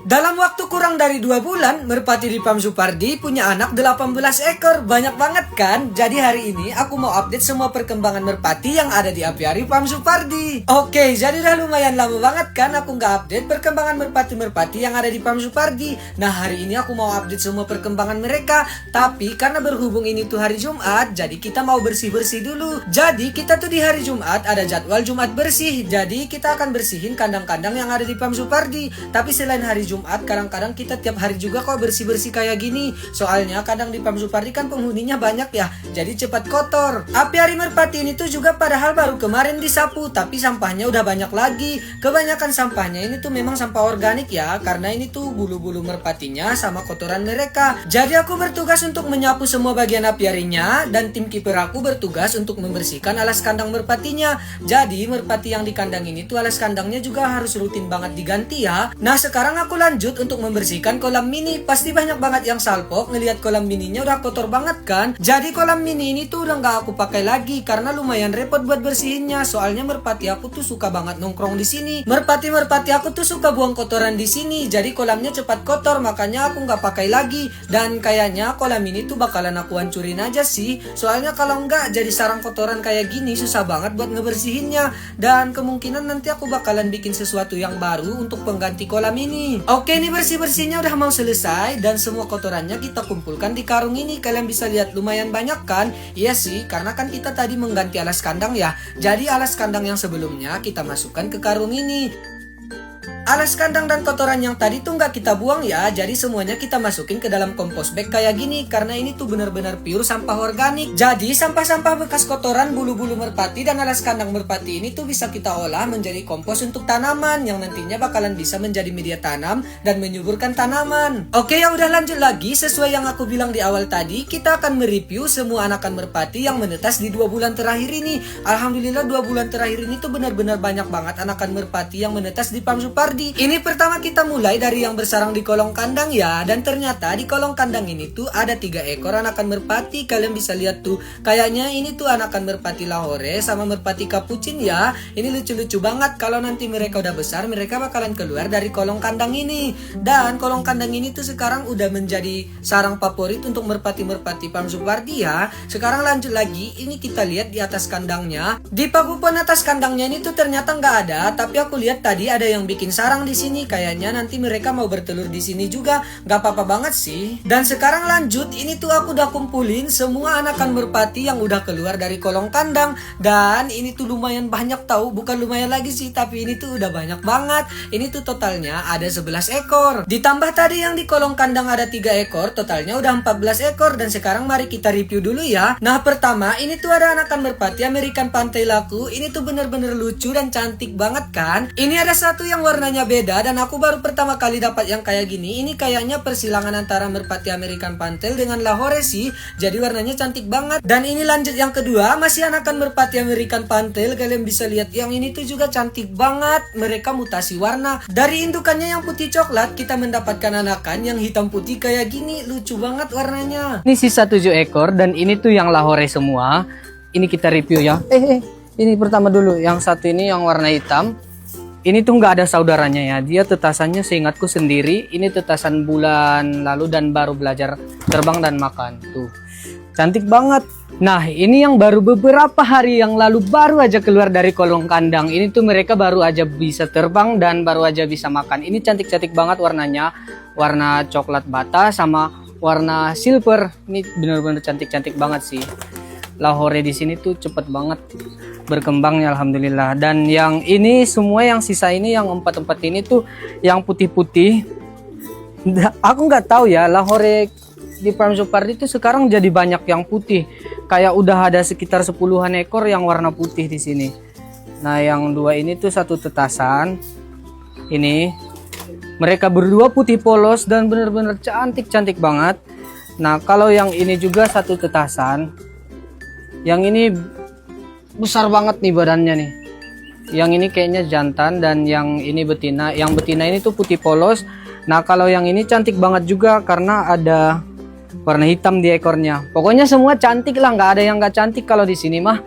Dalam waktu kurang dari 2 bulan, merpati di Pam Supardi punya anak 18 ekor. Banyak banget kan? Jadi hari ini aku mau update semua perkembangan merpati yang ada di apiari Pam Supardi. Oke, jadi udah lumayan lama banget kan aku nggak update perkembangan merpati-merpati yang ada di Pam Supardi. Nah, hari ini aku mau update semua perkembangan mereka. Tapi karena berhubung ini tuh hari Jumat, jadi kita mau bersih-bersih dulu. Jadi kita tuh di hari Jumat ada jadwal Jumat bersih. Jadi kita akan bersihin kandang-kandang yang ada di Pam Supardi. Tapi selain hari Jumat, kadang-kadang kita tiap hari juga kok bersih-bersih kayak gini. Soalnya kadang di Pam Supardi kan penghuninya banyak ya, jadi cepat kotor. Apiari merpati ini tuh juga padahal baru kemarin disapu, tapi sampahnya udah banyak lagi. Kebanyakan sampahnya ini tuh memang sampah organik ya, karena ini tuh bulu-bulu merpatinya sama kotoran mereka. Jadi aku bertugas untuk menyapu semua bagian apiarinya, dan tim kiper aku bertugas untuk membersihkan alas kandang merpatinya. Jadi merpati yang di kandang ini tuh alas kandangnya juga harus rutin banget diganti ya. Nah, sekarang aku lanjut untuk membersihkan kolam mini. Pasti banyak banget yang salpok ngelihat kolam mininya udah kotor banget kan. Jadi kolam mini ini tuh udah nggak aku pakai lagi karena lumayan repot buat bersihinnya. Soalnya merpati aku tuh suka banget nongkrong di sini. Merpati aku tuh suka buang kotoran di sini. Jadi kolamnya cepat kotor, makanya aku nggak pakai lagi. Dan kayaknya kolam ini tuh bakalan aku hancurin aja sih. Soalnya kalau nggak jadi sarang kotoran kayak gini susah banget buat ngebersihinnya. Dan kemungkinan nanti aku bakalan bikin sesuatu yang baru untuk pengganti kolam ini. Oke, ini bersih-bersihnya udah mau selesai dan semua kotorannya kita kumpulkan di karung ini. Kalian bisa lihat lumayan banyak kan? Iya sih, karena kan kita tadi mengganti alas kandang ya. Jadi alas kandang yang sebelumnya kita masukkan ke karung ini. Alas kandang dan kotoran yang tadi tuh nggak kita buang ya, jadi semuanya kita masukin ke dalam kompos bag kayak gini, karena ini tuh benar-benar pure sampah organik. Jadi sampah-sampah bekas kotoran bulu-bulu merpati dan alas kandang merpati ini tuh bisa kita olah menjadi kompos untuk tanaman, yang nantinya bakalan bisa menjadi media tanam dan menyuburkan tanaman. Oke, ya udah lanjut lagi. Sesuai yang aku bilang di awal tadi, kita akan mereview semua anakan merpati yang menetas di 2 bulan terakhir ini. Alhamdulillah 2 bulan terakhir ini tuh benar-benar banyak banget anakan merpati yang menetas di Pam Supardi. Ini pertama kita mulai dari yang bersarang di kolong kandang ya. Dan ternyata di kolong kandang ini tuh ada 3 ekor anakan merpati. Kalian bisa lihat tuh, kayaknya ini tuh anakan merpati Lahore sama merpati Capuchin ya. Ini lucu-lucu banget. Kalau nanti mereka udah besar, mereka bakalan keluar dari kolong kandang ini. Dan kolong kandang ini tuh sekarang udah menjadi sarang favorit untuk merpati-merpati Pam Supardi ya. Sekarang lanjut lagi, ini kita lihat di atas kandangnya. Di pagupon atas kandangnya ini tuh ternyata nggak ada, tapi aku lihat tadi ada yang bikin sarang di sini. Kayaknya nanti mereka mau bertelur di sini juga. Gak apa-apa banget sih. Dan sekarang lanjut, ini tuh aku udah kumpulin semua anakan merpati yang udah keluar dari kolong kandang. Dan ini tuh lumayan banyak tahu, bukan lumayan lagi sih, tapi ini tuh udah banyak banget. Ini tuh totalnya ada 11 ekor. Ditambah tadi yang di kolong kandang ada 3 ekor, totalnya udah 14 ekor. Dan sekarang mari kita review dulu ya. Nah, pertama ini tuh ada anakan merpati American Pantai Laku. Ini tuh bener-bener lucu dan cantik banget kan. Ini ada satu yang warnanya beda, dan aku baru pertama kali dapat yang kayak gini. Ini kayaknya persilangan antara merpati American Pantai dengan Lahore sih. Jadi warnanya cantik banget. Dan ini lanjut yang kedua, masih anakan merpati American Pantai. Kalian bisa lihat yang ini tuh juga cantik banget. Mereka mutasi warna. Dari indukannya yang putih coklat, kita mendapatkan anakan yang hitam putih kayak gini. Lucu banget warnanya. Ini sisa 7 ekor dan ini tuh yang Lahore semua. Ini kita review ya. Ini pertama dulu, yang satu ini yang warna hitam. Ini tuh nggak ada saudaranya ya, dia tetasannya seingatku sendiri. Ini tetasan bulan lalu dan baru belajar terbang dan makan. Tuh, cantik banget. Nah, ini yang baru beberapa hari yang lalu baru aja keluar dari kolong kandang. Ini tuh mereka baru aja bisa terbang dan baru aja bisa makan. Ini cantik-cantik banget warnanya. Warna coklat bata sama warna silver. Ini bener-bener cantik-cantik banget sih. Lahore di sini tuh cepet banget berkembangnya, alhamdulillah. Dan yang ini semua, yang sisa ini, yang 4 ini tuh yang putih-putih. Aku nggak tahu ya, Lahore di Pam Supardi tuh sekarang jadi banyak yang putih. Kayak udah ada sekitar 10-an ekor yang warna putih di sini. Nah, yang 2 ini tuh satu tetasan. Ini mereka berdua putih polos dan bener-bener cantik-cantik banget. Nah, kalau yang ini juga satu tetasan. Yang ini besar banget nih badannya nih. Yang ini kayaknya jantan dan yang ini betina. Yang betina ini tuh putih polos. Nah, kalau yang ini cantik banget juga karena ada warna hitam di ekornya. Pokoknya semua cantik lah, nggak ada yang nggak cantik kalau di sini mah.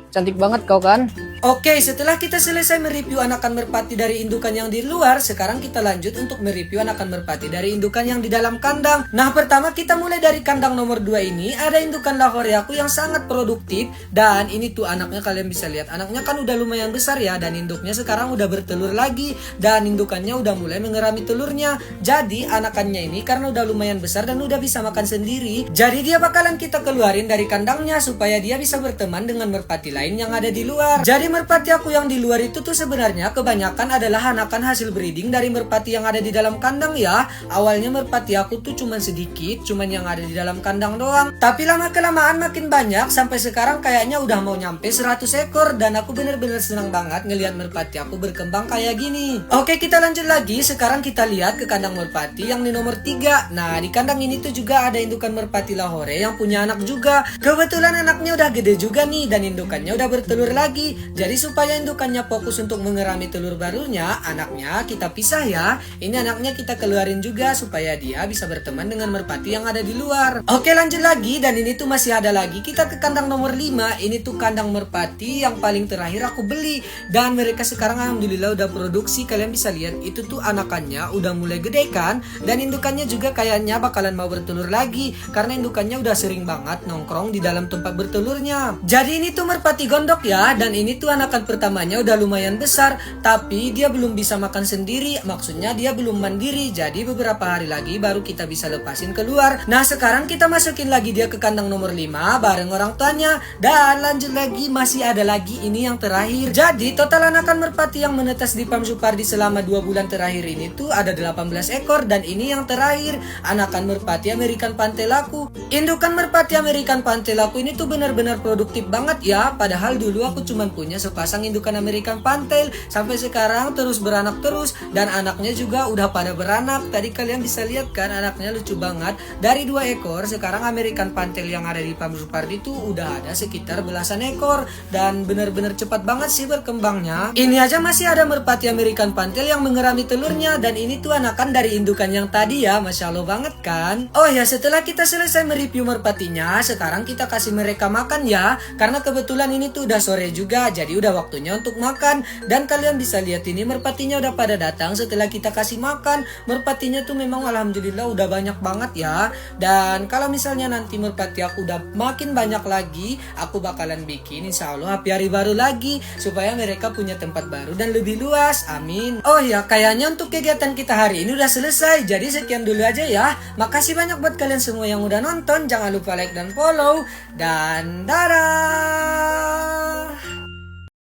Cantik banget kau kan? Oke, setelah kita selesai mereview anakan merpati dari indukan yang di luar, sekarang kita lanjut untuk mereview anakan merpati dari indukan yang di dalam kandang. Nah, pertama kita mulai dari kandang nomor 2 ini. Ada indukan Lahore aku yang sangat produktif. Dan ini tuh anaknya, kalian bisa lihat. Anaknya kan udah lumayan besar ya. Dan induknya sekarang udah bertelur lagi. Dan indukannya udah mulai mengerami telurnya. Jadi anakannya ini karena udah lumayan besar dan udah bisa makan sendiri, jadi dia bakalan kita keluarin dari kandangnya supaya dia bisa berteman dengan merpati lain yang ada di luar. Jadi merpati aku yang di luar itu tuh sebenarnya kebanyakan adalah anakan hasil breeding dari merpati yang ada di dalam kandang ya. Awalnya merpati aku tuh cuman sedikit, cuman yang ada di dalam kandang doang. Tapi lama kelamaan makin banyak, sampai sekarang kayaknya udah mau nyampe 100 ekor. Dan aku bener-bener senang banget ngelihat merpati aku berkembang kayak gini. Oke, kita lanjut lagi. Sekarang kita lihat ke kandang merpati yang di nomor 3. Nah, di kandang ini tuh juga ada indukan merpati Lahore yang punya anak juga. Kebetulan anaknya udah gede juga nih dan indukannya udah bertelur lagi. Jadi supaya indukannya fokus untuk mengerami telur barunya, anaknya kita pisah ya. Ini anaknya kita keluarin juga supaya dia bisa berteman dengan merpati yang ada di luar. Oke, lanjut lagi, dan ini tuh masih ada lagi. Kita ke kandang nomor 5. Ini tuh kandang merpati yang paling terakhir aku beli. Dan mereka sekarang alhamdulillah udah produksi. Kalian bisa lihat itu tuh anakannya udah mulai gede kan. Dan indukannya juga kayaknya bakalan mau bertelur lagi. Karena indukannya udah sering banget nongkrong di dalam tempat bertelurnya. Jadi ini tuh merpati gondok ya. Dan ini tuh anakan pertamanya udah lumayan besar, tapi dia belum bisa makan sendiri, maksudnya dia belum mandiri. Jadi beberapa hari lagi baru kita bisa lepasin keluar. Nah, sekarang kita masukin lagi dia ke kandang nomor 5 bareng orang tuanya. Dan lanjut lagi, masih ada lagi ini yang terakhir. Jadi total anakan merpati yang menetas di Pam Supardi selama 2 bulan terakhir ini tuh ada 18 ekor. Dan ini yang terakhir, anakan merpati American Pantel aku. Indukan merpati American Pantel aku ini tuh benar-benar produktif banget ya. Padahal dulu aku cuman punya sepasang indukan American Pantel, sampai sekarang terus beranak terus, dan anaknya juga udah pada beranak. Tadi kalian bisa lihat kan, anaknya lucu banget. Dari 2 ekor sekarang American Pantel yang ada di Pam Supardi itu udah ada sekitar belasan ekor, dan bener-bener cepat banget sih berkembangnya. Ini aja masih ada merpati American Pantel yang mengerami telurnya, dan ini tuh anakan dari indukan yang tadi ya. Masya Allah banget kan. Oh ya, setelah kita selesai mereview merpatinya, sekarang kita kasih mereka makan ya, karena kebetulan ini tuh udah sore juga, jadi udah waktunya untuk makan. Dan kalian bisa lihat ini merpatinya udah pada datang setelah kita kasih makan. Merpatinya tuh memang alhamdulillah udah banyak banget ya. Dan kalau misalnya nanti merpati aku udah makin banyak lagi, aku bakalan bikin insya Allah apiari baru lagi supaya mereka punya tempat baru dan lebih luas. Amin. Oh ya, kayaknya untuk kegiatan kita hari ini udah selesai. Jadi sekian dulu aja ya. Makasih banyak buat kalian semua yang udah nonton. Jangan lupa like dan follow. Dan dadah.